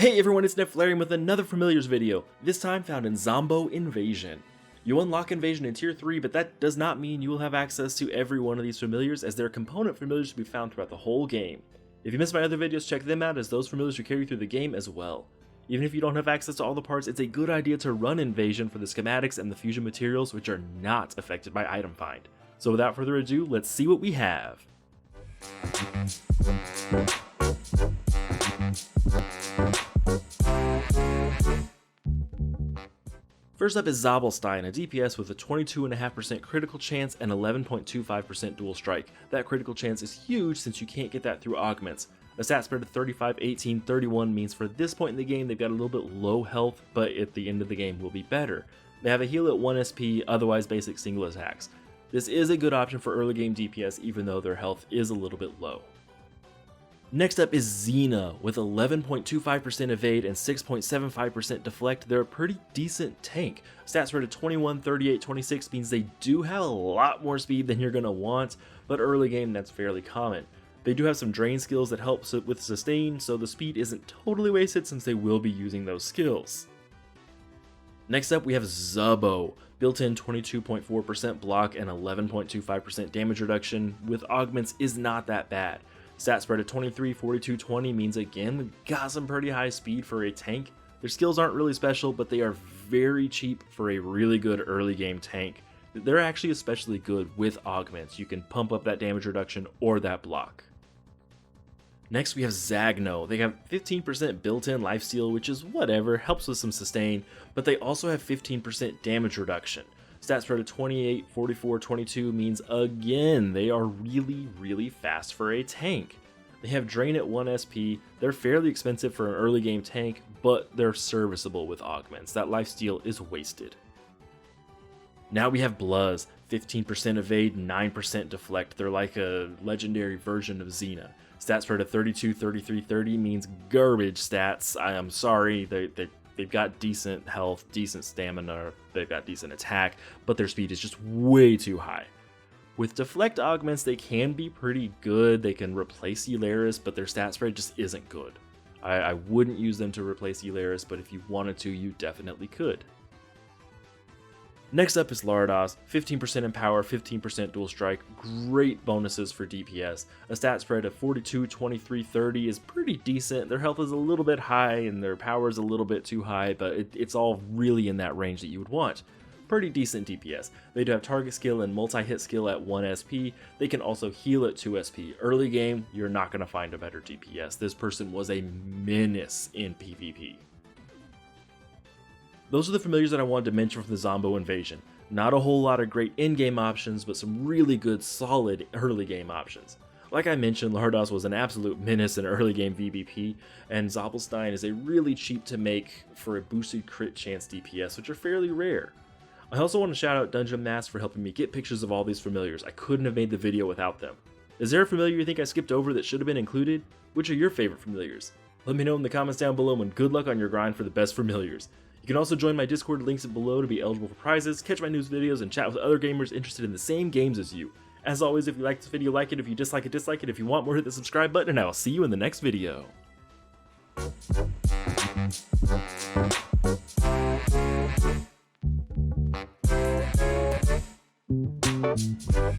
Hey everyone, it's Neflarium with another Familiars video, this time found in Zombo Invasion. You unlock Invasion in Tier 3, but that does not mean you will have access to every one of these familiars, as there are component familiars to be found throughout the whole game. If you missed my other videos, check them out, as those familiars will carry you through the game as well. Even if you don't have access to all the parts, it's a good idea to run Invasion for the schematics and the fusion materials, which are not affected by item find. So without further ado, let's see what we have. First up is Zobblestein, a DPS with a 22.5% critical chance and 11.25% dual strike. That critical chance is huge since you can't get that through augments. A stat spread of 35, 18, 31 means for this point in the game they've got a little bit low health, but at the end of the game will be better. They have a heal at 1 SP, otherwise basic single attacks. This is a good option for early game DPS even though their health is a little bit low. Next up is Zina, with 11.25% evade and 6.75% deflect. They're a pretty decent tank. Stats spread of 21, 38, 26 means they do have a lot more speed than you're going to want, but early game that's fairly common. They do have some drain skills that help with sustain, so the speed isn't totally wasted since they will be using those skills. Next up we have Zubbo, built-in 22.4% block and 11.25% damage reduction with augments is not that bad. Stat spread of 23, 42, 20 means again we've got some pretty high speed for a tank. Their skills aren't really special, but they are very cheap for a really good early game tank. They're actually especially good with augments. You can pump up that damage reduction or that block. Next we have Zagno. They have 15% built-in lifesteal, which is whatever, helps with some sustain, but they also have 15% damage reduction. Stat spread of 28, 44, 22 means again they are really fast for a tank. They have drain at 1 SP, they're fairly expensive for an early game tank, but they're serviceable with augments. That lifesteal is wasted. Now we have Bluz, 15% evade, 9% deflect. They're like a legendary version of Zina. Stat spread of 32, 33, 30 means garbage stats. I am sorry, they've got decent health, decent stamina, they've got decent attack, but their speed is just way too high. With deflect augments, they can be pretty good. They can replace Eularis, but their stat spread just isn't good. I wouldn't use them to replace Eularis, but if you wanted to, you definitely could. Next up is Lardoz, 15% in power, 15% dual strike, great bonuses for DPS. A stat spread of 42, 23, 30 is pretty decent. Their health is a little bit high and their power is a little bit too high, but it's all really in that range that you would want. Pretty decent DPS. They do have target skill and multi-hit skill at 1 SP. They can also heal at 2 SP. Early game, you're not going to find a better DPS. This person was a menace in PvP. Those are the familiars that I wanted to mention for the Zombo Invasion. Not a whole lot of great in-game options, but some really good, solid early game options. Like I mentioned, Lardoz was an absolute menace in early game VBP, and Zobblestein is a really cheap to make for a boosted crit chance DPS, which are fairly rare. I also want to shout out DungeonMast for helping me get pictures of all these familiars. I couldn't have made the video without them. Is there a familiar you think I skipped over that should have been included? Which are your favorite familiars? Let me know in the comments down below, and good luck on your grind for the best familiars. You can also join my Discord, links below to be eligible for prizes, catch my news videos, and chat with other gamers interested in the same games as you. As always, if you like this video, like it. If you dislike it, dislike it. If you want more, hit the subscribe button, and I will see you in the next video.